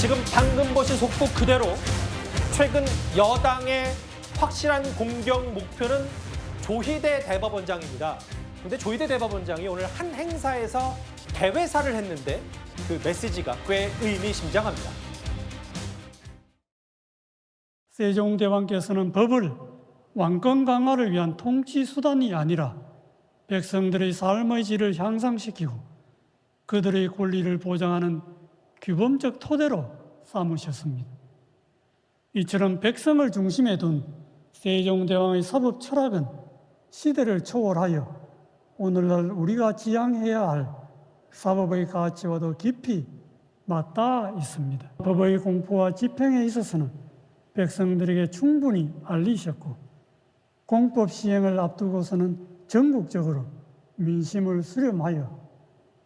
지금 방금 보신 속보 그대로 최근 여당의 확실한 공격 목표는 조희대 대법원장입니다. 근데 조희대 대법원장이 오늘 한 행사에서 대회사를 했는데 그 메시지가 꽤 의미심장합니다. 세종대왕께서는 법을 왕권 강화를 위한 통치 수단이 아니라 백성들의 삶의 질을 향상시키고 그들의 권리를 보장하는 규범적 토대로 삼으셨습니다. 이처럼 백성을 중심에 둔 세종대왕의 사법 철학은 시대를 초월하여 오늘날 우리가 지향해야 할 사법의 가치와도 깊이 맞닿아 있습니다. 법의 공포와 집행에 있어서는 백성들에게 충분히 알리셨고 공법 시행을 앞두고서는 전국적으로 민심을 수렴하여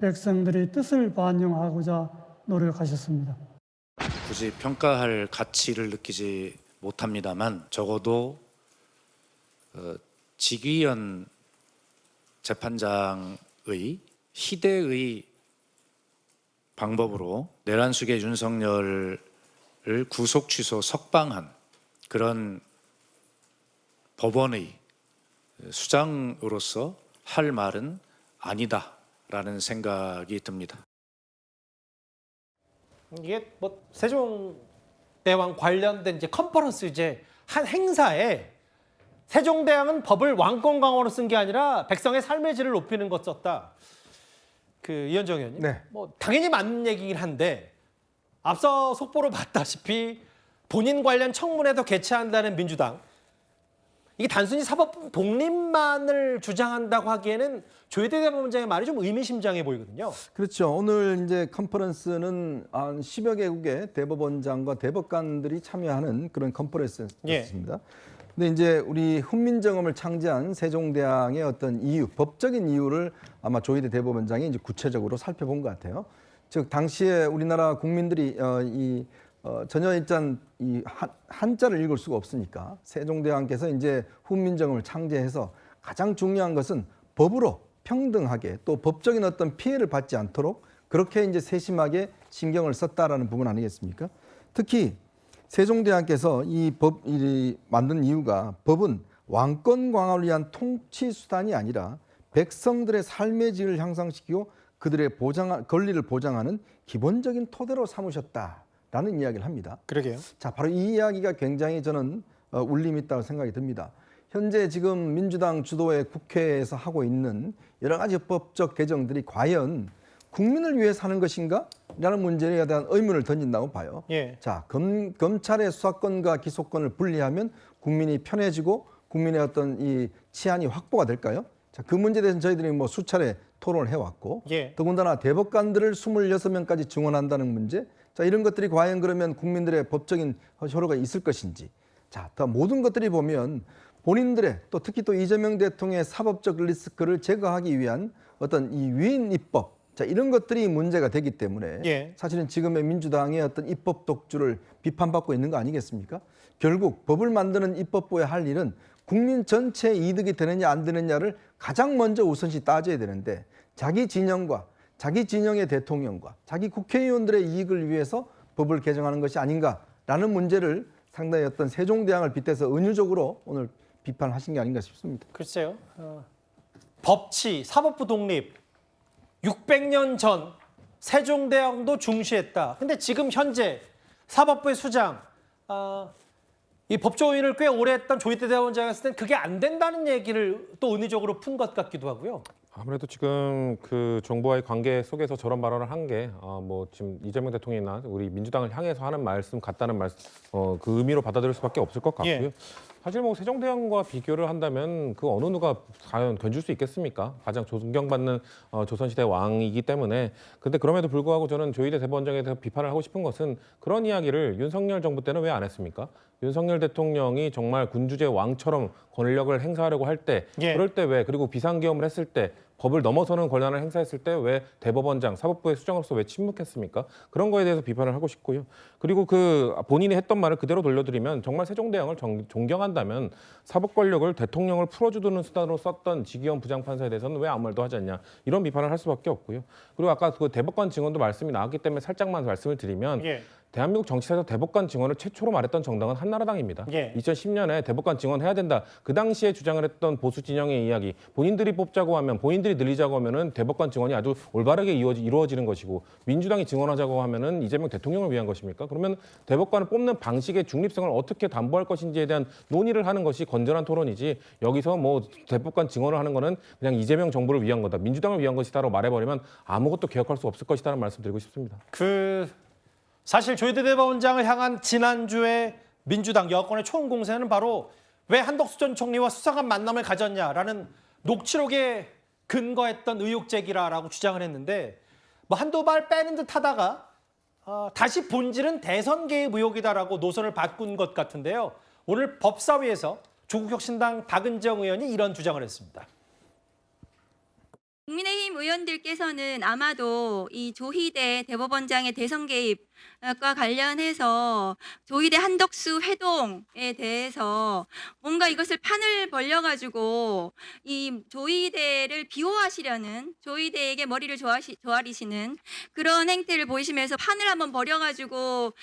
백성들의 뜻을 반영하고자 노력하셨습니다. 굳이 평가할 가치를 느끼지 못합니다만 적어도 직위원 재판장의 희대의 방법으로 내란숙의 윤석열을 구속 취소 석방한 그런 법원의 수장으로서 할 말은 아니다라는 생각이 듭니다. 이게 뭐 세종대왕 관련된 이제 컨퍼런스 이제 한 행사에 세종대왕은 법을 왕권 강화로 쓴 게 아니라 백성의 삶의 질을 높이는 것 썼다. 그 이현정 의원님, 네. 뭐 당연히 맞는 얘기긴 한데 앞서 속보로 봤다시피 본인 관련 청문회도 개최한다는 민주당. 이게 단순히 사법 독립만을 주장한다고 하기에는 조희대 대법원장의 말이 좀 의미심장해 보이거든요. 그렇죠. 오늘 이제 컨퍼런스는 한 10여 개국의 대법원장과 대법관들이 참여하는 그런 컨퍼런스였습니다. 근데 이제 우리 훈민정음을 창제한 세종대왕의 어떤 이유, 법적인 이유를 아마 조희대 대법원장이 이제 구체적으로 살펴본 것 같아요. 즉 당시에 우리나라 국민들이 전혀 일단 이 한자를 읽을 수가 없으니까 세종대왕께서 이제 훈민정음을 창제해서 가장 중요한 것은 법으로 평등하게 또 법적인 어떤 피해를 받지 않도록 그렇게 이제 세심하게 신경을 썼다라는 부분 아니겠습니까? 특히 세종대왕께서 이 법이 만든 이유가 법은 왕권 강화를 위한 통치 수단이 아니라 백성들의 삶의 질을 향상시키고 그들의 권리를 보장하는 기본적인 토대로 삼으셨다라는 이야기를 합니다. 그러게요. 자, 바로 이 이야기가 굉장히 저는 울림이 있다고 생각이 듭니다. 현재 지금 민주당 주도의 국회에서 하고 있는 여러 가지 법적 개정들이 과연 국민을 위해 사는 것인가? 라는 문제에 대한 의문을 던진다고 봐요. 예. 자, 검찰의 수사권과 기소권을 분리하면 국민이 편해지고 국민의 어떤 이 치안이 확보가 될까요? 자, 그 문제에 대해서는 저희들이 뭐 수차례 토론을 해왔고 예. 더군다나 대법관들을 26명까지 증원한다는 문제, 자, 이런 것들이 과연 그러면 국민들의 법적인 효력가 있을 것인지, 자, 더 모든 것들이 보면 본인들의 또 특히 또 이재명 대통령의 사법적 리스크를 제거하기 위한 어떤 이 위인 입법, 자, 이런 것들이 문제가 되기 때문에 예. 사실은 지금의 민주당의 어떤 입법 독주를 비판받고 있는 거 아니겠습니까? 결국 법을 만드는 입법부의 할 일은 국민 전체의 이득이 되느냐 안 되느냐를 가장 먼저 우선시 따져야 되는데 자기 진영과 자기 진영의 대통령과 자기 국회의원들의 이익을 위해서 법을 개정하는 것이 아닌가라는 문제를 상당히 어떤 세종대왕을 빗대서 은유적으로 오늘 비판하신 게 아닌가 싶습니다. 글쎄요. 법치, 사법부 독립 600년 전 세종대왕도 중시했다. 근데 지금 현재 사법부의 수장, 이 법조인을 꽤 오래 했던 조희대 대법원장이 했을 땐 그게 안 된다는 얘기를 또 은유적으로 푼 것 같기도 하고요. 아무래도 지금 그 정부와의 관계 속에서 저런 발언을 한 게 뭐 지금 이재명 대통령이나 우리 민주당을 향해서 하는 말씀 같다는 그 의미로 받아들일 수밖에 없을 것 같고요. 예. 사실 뭐 세종대왕과 비교를 한다면 그 어느 누가 과연 견줄 수 있겠습니까? 가장 존경받는 조선시대 왕이기 때문에. 근데 그럼에도 불구하고 저는 조희대 대법원장에 대해서 비판을 하고 싶은 것은 그런 이야기를 윤석열 정부 때는 왜 안 했습니까? 윤석열 대통령이 정말 군주제 왕처럼 권력을 행사하려고 할 때, 예. 그럴 때 왜, 그리고 비상계엄을 했을 때 법을 넘어서는 권한을 행사했을 때 왜 대법원장, 사법부의 수장으로서 왜 침묵했습니까? 그런 거에 대해서 비판을 하고 싶고요. 그리고 그 본인이 했던 말을 그대로 돌려드리면 정말 세종대왕을 존경한다면 사법 권력을 대통령을 풀어주는 수단으로 썼던 직위원 부장판사에 대해서는 왜 아무 말도 하지 않냐, 이런 비판을 할 수밖에 없고요. 그리고 아까 그 대법관 증언도 말씀이 나왔기 때문에 살짝만 말씀을 드리면 예. 대한민국 정치사에서 대법관 증언을 최초로 말했던 정당은 한나라당입니다. 예. 2010년에 대법관 증언해야 된다. 그 당시에 주장을 했던 보수 진영의 이야기, 본인들이 뽑자고 하면, 본인들이 늘리자고 하면은 대법관 증언이 아주 올바르게 이루어지는 것이고, 민주당이 증언하자고 하면은 이재명 대통령을 위한 것입니까? 그러면 대법관을 뽑는 방식의 중립성을 어떻게 담보할 것인지에 대한 논의를 하는 것이 건전한 토론이지, 여기서 뭐 대법관 증언을 하는 거는 그냥 이재명 정부를 위한 거다, 민주당을 위한 것이다라고 말해버리면 아무것도 개혁할 수 없을 것이다라는 말씀드리고 싶습니다. 사실 조희대 대법원장을 향한 지난주에 민주당 여권의 총공세는 바로 왜 한덕수 전 총리와 수상한 만남을 가졌냐라는 녹취록에 근거했던 의혹 제기라고 주장을 했는데, 뭐 한두 발 빼는 듯 하다가 다시 본질은 대선 개입 의혹이다라고 노선을 바꾼 것 같은데요. 오늘 법사위에서 조국혁신당 박은정 의원이 이런 주장을 했습니다. 국민의힘 의원들께서는 아마도 이 조희대 대법원장의 대선 개입과 관련해서 조희대 한덕수 회동에 대해서 뭔가 이것을 판을 벌려가지고 이 조희대를 비호하시려는, 조희대에게 머리를 조아리시는 그런 행태를 보이시면서 판을 한번 벌여가지고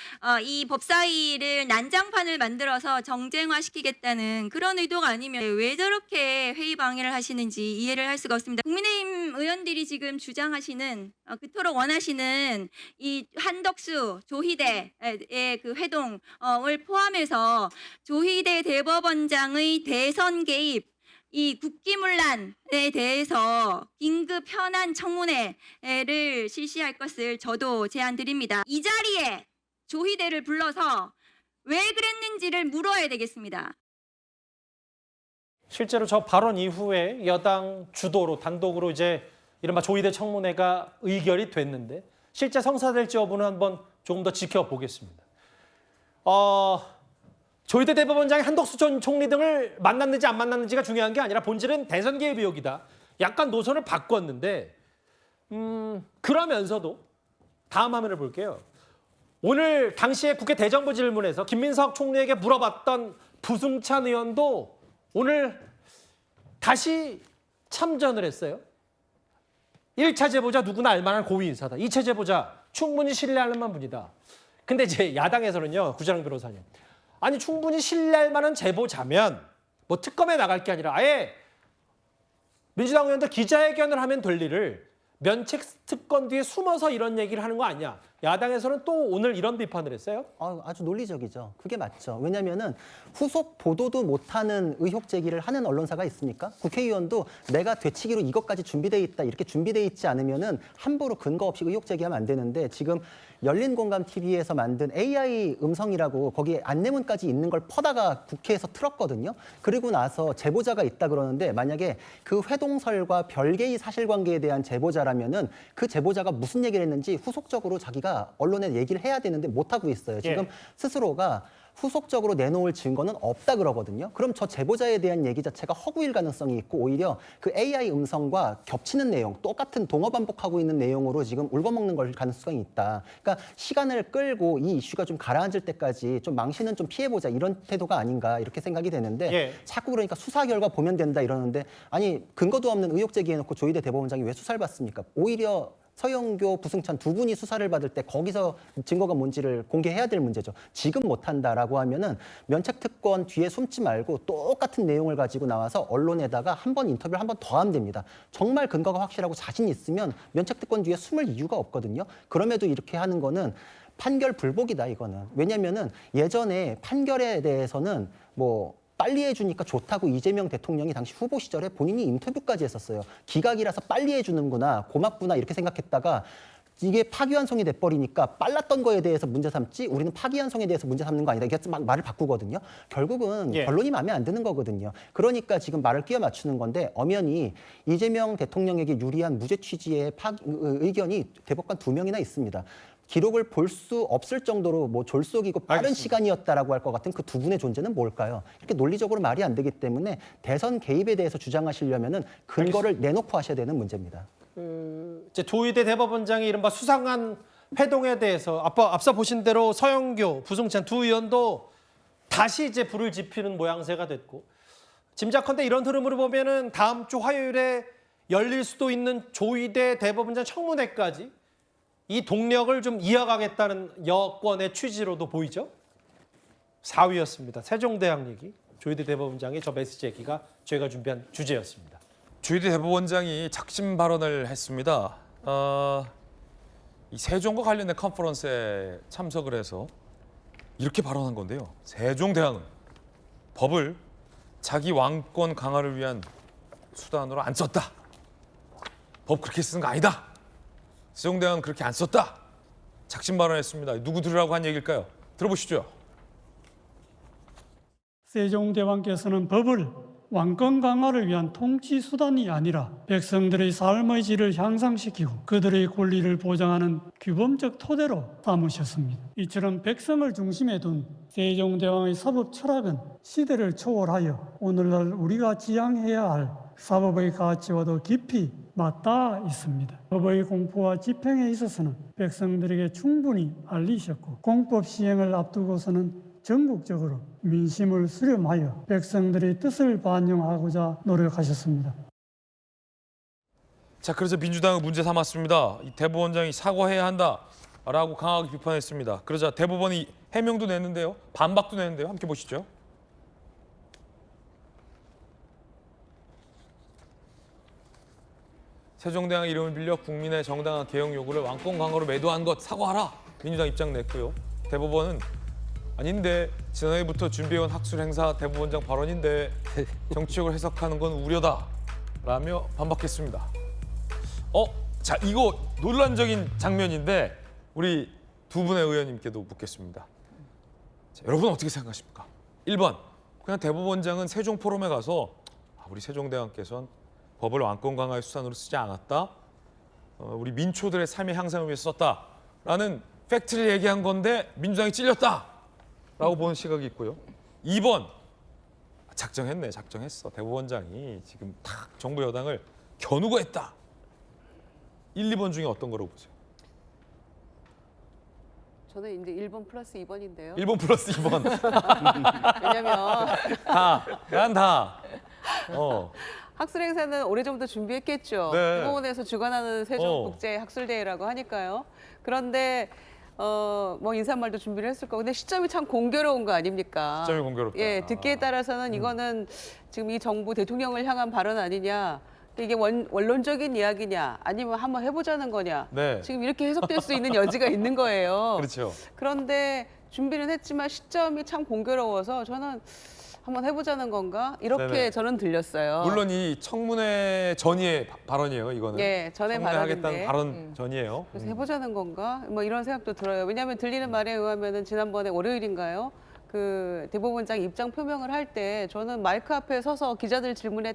이 법사위를 난장판을 만들어서 정쟁화시키겠다는 그런 의도가 아니면 왜 저렇게 회의 방해를 하시는지 이해를 할 수가 없습니다. 국민의힘 의원들이 지금 주장하시는, 그토록 원하시는 이 한덕수, 조희대의 그 회동을 포함해서 조희대 대법원장의 대선 개입, 이 국기문란에 대해서 긴급 현안 청문회를 실시할 것을 저도 제안드립니다. 이 자리에 조희대를 불러서 왜 그랬는지를 물어야 되겠습니다. 실제로 저 발언 이후에 여당 주도로 단독으로 이제 이른바 조희대 청문회가 의결이 됐는데, 실제 성사될지 여부는 한번 조금 더 지켜보겠습니다. 조희대 대법원장이 한덕수 전 총리 등을 만났는지 안 만났는지가 중요한 게 아니라 본질은 대선 개입 의혹이다. 약간 노선을 바꿨는데, 그러면서도 다음 화면을 볼게요. 오늘 당시에 국회 대정부 질문에서 김민석 총리에게 물어봤던 부승찬 의원도 오늘 다시 참전을 했어요. 1차 제보자 누구나 알만한 고위 인사다. 2차 제보자 충분히 신뢰할 만한 분이다. 근데 이제 야당에서는요, 구자랑 변호사님, 아니 충분히 신뢰할 만한 제보자면 뭐 특검에 나갈 게 아니라 아예 민주당 의원들 기자회견을 하면 될 일을 면책 특권 뒤에 숨어서 이런 얘기를 하는 거 아니야. 야당에서는 또 오늘 이런 비판을 했어요. 아주 논리적이죠. 그게 맞죠. 왜냐하면은 후속 보도도 못하는 의혹 제기를 하는 언론사가 있습니까? 국회의원도 내가 되치기로 이것까지 준비돼 있다, 이렇게 준비돼 있지 않으면은 함부로 근거 없이 의혹 제기하면 안 되는데, 지금 열린공감 TV에서 만든 AI 음성이라고 거기에 안내문까지 있는 걸 퍼다가 국회에서 틀었거든요. 그리고 나서 제보자가 있다 그러는데, 만약에 그 회동설과 별개의 사실관계에 대한 제보자라면은 그 제보자가 무슨 얘기를 했는지 후속적으로 자기가 언론에 얘기를 해야 되는데 못하고 있어요. 지금 스스로가 후속적으로 내놓을 증거는 없다 그러거든요. 그럼 저 제보자에 대한 얘기 자체가 허구일 가능성이 있고, 오히려 그 AI 음성과 겹치는 내용, 똑같은 동어 반복하고 있는 내용으로 지금 울거먹는 걸 가능성이 있다. 그러니까 시간을 끌고 이 이슈가 좀 가라앉을 때까지 좀 망신은 좀 피해보자, 이런 태도가 아닌가 이렇게 생각이 되는데, 자꾸 그러니까 수사 결과 보면 된다 이러는데, 아니 근거도 없는 의혹 제기해놓고 조희대 대법원장이 왜 수사를 받습니까? 오히려 서영교, 부승찬 두 분이 수사를 받을 때 거기서 증거가 뭔지를 공개해야 될 문제죠. 지금 못한다라고 하면은 면책특권 뒤에 숨지 말고 똑같은 내용을 가지고 나와서 언론에다가 한 번 인터뷰를 한 번 더 하면 됩니다. 정말 근거가 확실하고 자신 있으면 면책특권 뒤에 숨을 이유가 없거든요. 그럼에도 이렇게 하는 거는 판결 불복이다, 이거는. 왜냐면은 예전에 판결에 대해서는 뭐 빨리 해주니까 좋다고 이재명 대통령이 당시 후보 시절에 본인이 인터뷰까지 했었어요. 기각이라서 빨리 해주는구나, 고맙구나 이렇게 생각했다가 이게 파기환송이 돼버리니까 빨랐던 거에 대해서 문제 삼지 우리는 파기환송에 대해서 문제 삼는 거 아니다. 이게 막 말을 바꾸거든요. 결국은 결론이 마음에 안 드는 거거든요. 그러니까 지금 말을 끼워 맞추는 건데, 엄연히 이재명 대통령에게 유리한 무죄 취지의 의견이 대법관 2명이나 있습니다. 기록을 볼 수 없을 정도로 뭐 졸속이고 빠른 시간이었다라고 할 것 같은 그 두 분의 존재는 뭘까요? 이렇게 논리적으로 말이 안 되기 때문에 대선 개입에 대해서 주장하시려면은 근거를 내놓고 하셔야 되는 문제입니다. 이제 조희대 대법원장이 이른바 수상한 회동에 대해서 앞서 보신 대로 서영교, 부승찬 두 의원도 다시 이제 불을 지피는 모양새가 됐고, 짐작컨대 이런 흐름으로 보면은 다음 주 화요일에 열릴 수도 있는 조희대 대법원장 청문회까지 이 동력을 좀 이어가겠다는 여권의 취지로도 보이죠. 4위였습니다. 세종대왕 얘기. 조희대 대법원장의 저 메시지 얘기가 저희가 준비한 주제였습니다. 조희대 대법원장이 작심 발언을 했습니다. 이 세종과 관련된 컨퍼런스에 참석을 해서 이렇게 발언한 건데요. 세종대왕은 법을 자기 왕권 강화를 위한 수단으로 안 썼다. 법 그렇게 쓰는 거 아니다. 세종대왕은 그렇게 안 썼다. 작심 발언했습니다. 누구 들으라고 한 얘기일까요? 들어보시죠. 세종대왕께서는 법을 왕권 강화를 위한 통치 수단이 아니라 백성들의 삶의 질을 향상시키고 그들의 권리를 보장하는 규범적 토대로 삼으셨습니다. 이처럼 백성을 중심에 둔 세종대왕의 사법 철학은 시대를 초월하여 오늘날 우리가 지향해야 할 사법의 가치와도 깊이 맞닿아 있습니다. 법의 공포와 집행에 있어서는 백성들에게 충분히 알리셨고 공법 시행을 앞두고서는 전국적으로 민심을 수렴하여 백성들의 뜻을 반영하고자 노력하셨습니다. 자, 그래서 민주당은 문제 삼았습니다. 이 대법원장이 사과해야 한다라고 강하게 비판했습니다. 그러자 대법원이 해명도 냈는데요. 반박도 냈는데요. 함께 보시죠. 세종대왕 이름을 빌려 국민의 정당한 개혁 요구를 왕권 강화로 매도한 것 사과하라. 민주당 입장 냈고요. 대법원은 아닌데 지난해부터 준비해온 학술 행사 대법원장 발언인데 정치적으로 해석하는 건 우려다 라며 반박했습니다. 자, 이거 논란적인 장면인데 우리 두 분의 의원님께도 묻겠습니다. 자, 여러분 어떻게 생각하십니까? 1번, 그냥 대법원장은 세종 포럼에 가서 우리 세종대왕께서는 법을 왕권 강화의 수단으로 쓰지 않았다. 우리 민초들의 삶의 향상을 위해서 썼다라는 팩트를 얘기한 건데 민주당이 찔렸다라고 보는 시각이 있고요. 2번, 작정했어. 대법원장이 지금 탁 정부 여당을 겨누고 했다. 1, 2번 중에 어떤 거라고 보세요? 저는 이제 1번 플러스 2번인데요. 1번 플러스 2번. 왜냐면 난 다. 학술 행사는 오래전부터 준비했겠죠. 네. 대법원에서 주관하는 세종국제학술대회라고 하니까요. 그런데 뭐 인사말도 준비를 했을 거고, 근데 시점이 참 공교로운 거 아닙니까? 시점이 공교롭다. 예, 듣기에 따라서는 이거는 지금 이 정부 대통령을 향한 발언 아니냐, 이게 원론적인 이야기냐, 아니면 한번 해보자는 거냐. 네. 지금 이렇게 해석될 수 있는 여지가 있는 거예요. 그렇죠. 그런데 준비는 했지만 시점이 참 공교로워서 저는 한번 해보자는 건가? 이렇게 네네. 저는 들렸어요. 물론 이 청문회 전의 발언이에요, 이거는. 예, 전에 청문회 하겠다는 발언인데. 발언 전이에요. 그래서 해보자는 건가? 뭐 이런 생각도 들어요. 왜냐하면 들리는 말에 의하면은 지난번에 월요일인가요? 그 대법원장 입장 표명을 할 때 저는 마이크 앞에 서서 기자들 질문에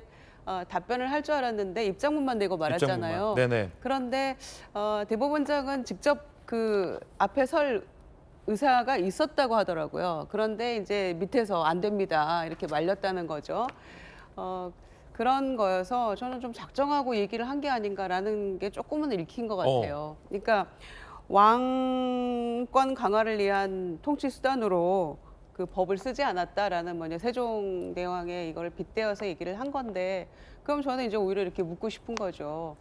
답변을 할 줄 알았는데 입장문만 내고 말았잖아요. 입장문만. 네네. 그런데 대법원장은 직접 그 앞에 설 의사가 있었다고 하더라고요. 그런데 이제 밑에서 안 됩니다. 이렇게 말렸다는 거죠. 그런 거여서 저는 좀 작정하고 얘기를 한 게 아닌가라는 게 조금은 읽힌 것 같아요. 그러니까 왕권 강화를 위한 통치 수단으로 그 법을 쓰지 않았다라는 뭐냐 세종대왕의 이걸 빗대어서 얘기를 한 건데, 그럼 저는 이제 오히려 이렇게 묻고 싶은 거죠.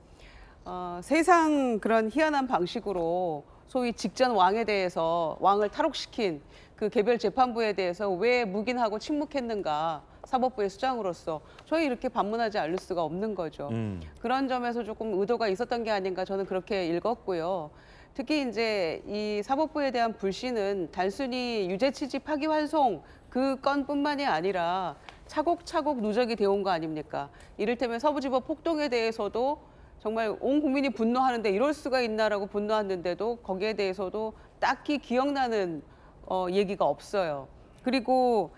세상 그런 희한한 방식으로 소위 직전 왕에 대해서 왕을 탈옥시킨 그 개별 재판부에 대해서 왜 묵인하고 침묵했는가, 사법부의 수장으로서 저희 이렇게 반문하지 않을 수가 없는 거죠. 그런 점에서 조금 의도가 있었던 게 아닌가 저는 그렇게 읽었고요. 특히 이제 이 사법부에 대한 불신은 단순히 유죄 취지 파기환송 그 건뿐만이 아니라 차곡차곡 누적이 되어 온 거 아닙니까? 이를테면 서부지법 폭동에 대해서도 정말 온 국민이 분노하는데 이럴 수가 있나라고 분노했는데도 거기에 대해서도 딱히 기억나는 얘기가 없어요. 그리고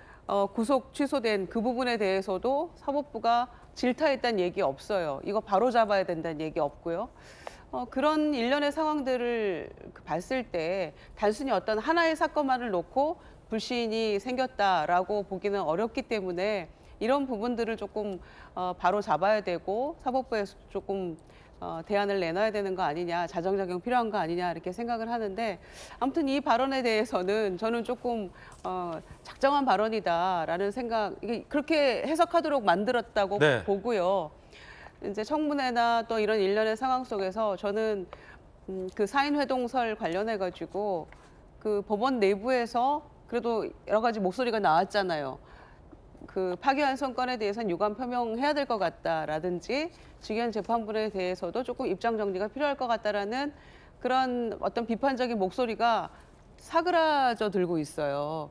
구속 취소된 그 부분에 대해서도 사법부가 질타했다는 얘기 없어요. 이거 바로 잡아야 된다는 얘기 없고요. 그런 일련의 상황들을 봤을 때 단순히 어떤 하나의 사건만을 놓고 불신이 생겼다라고 보기는 어렵기 때문에 이런 부분들을 조금 바로 잡아야 되고 사법부에서 조금 대안을 내놔야 되는 거 아니냐, 자정작용 필요한 거 아니냐 이렇게 생각을 하는데, 아무튼 이 발언에 대해서는 저는 조금 작정한 발언이다라는 생각, 이게 그렇게 해석하도록 만들었다고 네. 보고요. 이제 청문회나 또 이런 일련의 상황 속에서 저는 그 사인회동설 관련해 가지고 그 법원 내부에서 그래도 여러 가지 목소리가 나왔잖아요. 그 파기환 선건에 대해서는 유감 표명해야 될 것 같다라든지 직위원 재판부에 대해서도 조금 입장 정리가 필요할 것 같다라는 그런 어떤 비판적인 목소리가 사그라져 들고 있어요.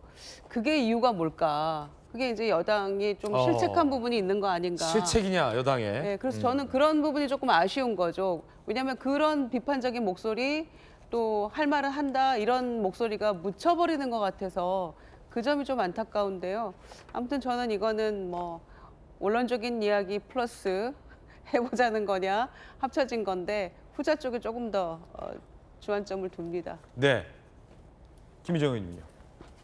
그게 이유가 뭘까? 그게 이제 여당이 좀 실책한 부분이 있는 거 아닌가? 실책이냐 여당에. 네, 그래서 저는 그런 부분이 조금 아쉬운 거죠. 왜냐하면 그런 비판적인 목소리 또 할 말은 한다 이런 목소리가 묻혀버리는 것 같아서 그 점이 좀 안타까운데요. 아무튼 저는 이거는 뭐 원론적인 이야기 플러스 해보자는 거냐 합쳐진 건데 후자 쪽에 조금 더 주안점을 둡니다. 네. 김희정 의원님요.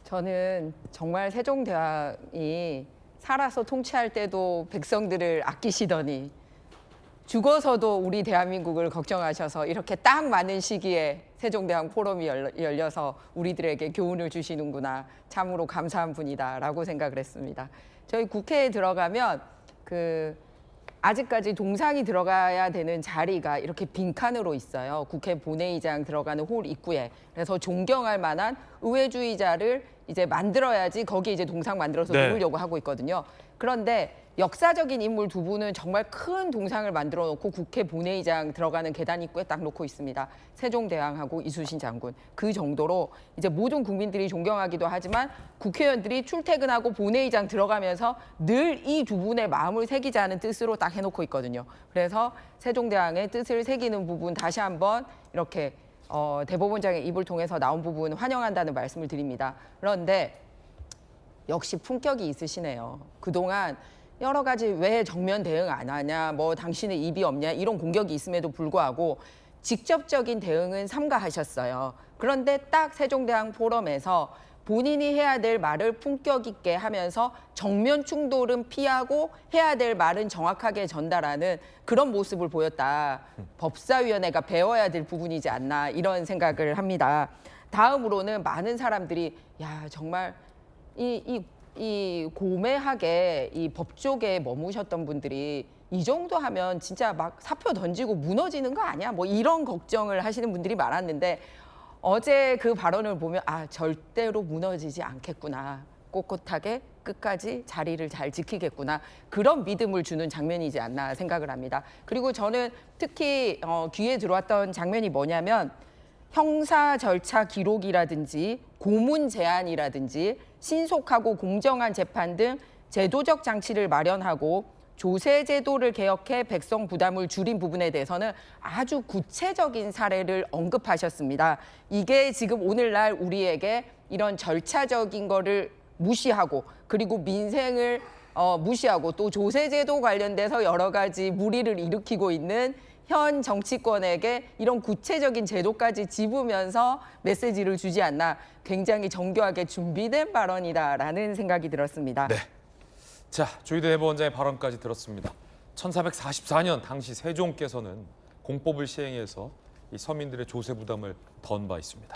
저는 정말 세종대왕이 살아서 통치할 때도 백성들을 아끼시더니 죽어서도 우리 대한민국을 걱정하셔서 이렇게 딱 맞는 시기에 세종대왕 포럼이 열려서 우리들에게 교훈을 주시는구나. 참으로 감사한 분이다라고 생각을 했습니다. 저희 국회에 들어가면 아직까지 동상이 들어가야 되는 자리가 이렇게 빈칸으로 있어요. 국회 본회의장 들어가는 홀 입구에. 그래서 존경할 만한 의회주의자를 이제 만들어야지 거기에 이제 동상 만들어서 네. 놓으려고 하고 있거든요. 그런데 역사적인 인물 두 분은 정말 큰 동상을 만들어 놓고 국회 본회의장 들어가는 계단 입구에 딱 놓고 있습니다. 세종대왕하고 이순신 장군. 그 정도로 이제 모든 국민들이 존경하기도 하지만 국회의원들이 출퇴근하고 본회의장 들어가면서 늘 이 두 분의 마음을 새기자는 뜻으로 딱 해놓고 있거든요. 그래서 세종대왕의 뜻을 새기는 부분 다시 한번 이렇게 대법원장의 입을 통해서 나온 부분 환영한다는 말씀을 드립니다. 그런데 역시 품격이 있으시네요. 그동안 여러 가지 왜 정면 대응 안 하냐, 뭐 당신의 입이 없냐 이런 공격이 있음에도 불구하고 직접적인 대응은 삼가하셨어요. 그런데 딱 세종대왕 포럼에서 본인이 해야 될 말을 품격 있게 하면서 정면 충돌은 피하고 해야 될 말은 정확하게 전달하는 그런 모습을 보였다. 법사위원회가 배워야 될 부분이지 않나 이런 생각을 합니다. 다음으로는 많은 사람들이 야 정말 이 고매하게 이 법조계에 머무셨던 분들이 이 정도 하면 진짜 막 사표 던지고 무너지는 거 아니야? 뭐 이런 걱정을 하시는 분들이 많았는데 어제 그 발언을 보면 아 절대로 무너지지 않겠구나. 꼿꼿하게 끝까지 자리를 잘 지키겠구나. 그런 믿음을 주는 장면이지 않나 생각을 합니다. 그리고 저는 특히 귀에 들어왔던 장면이 뭐냐면 형사 절차 기록이라든지 고문 제한이라든지 신속하고 공정한 재판 등 제도적 장치를 마련하고 조세 제도를 개혁해 백성 부담을 줄인 부분에 대해서는 아주 구체적인 사례를 언급하셨습니다. 이게 지금 오늘날 우리에게 이런 절차적인 거를 무시하고 그리고 민생을 무시하고 또 조세 제도 관련돼서 여러 가지 무리를 일으키고 있는 현 정치권에게 이런 구체적인 제도까지 집으면서 메시지를 주지 않나 굉장히 정교하게 준비된 발언이다라는 생각이 들었습니다. 네. 자, 조희대 대법원장의 발언까지 들었습니다. 1444년 당시 세종께서는 공법을 시행해서 이 서민들의 조세 부담을 던 바 있습니다.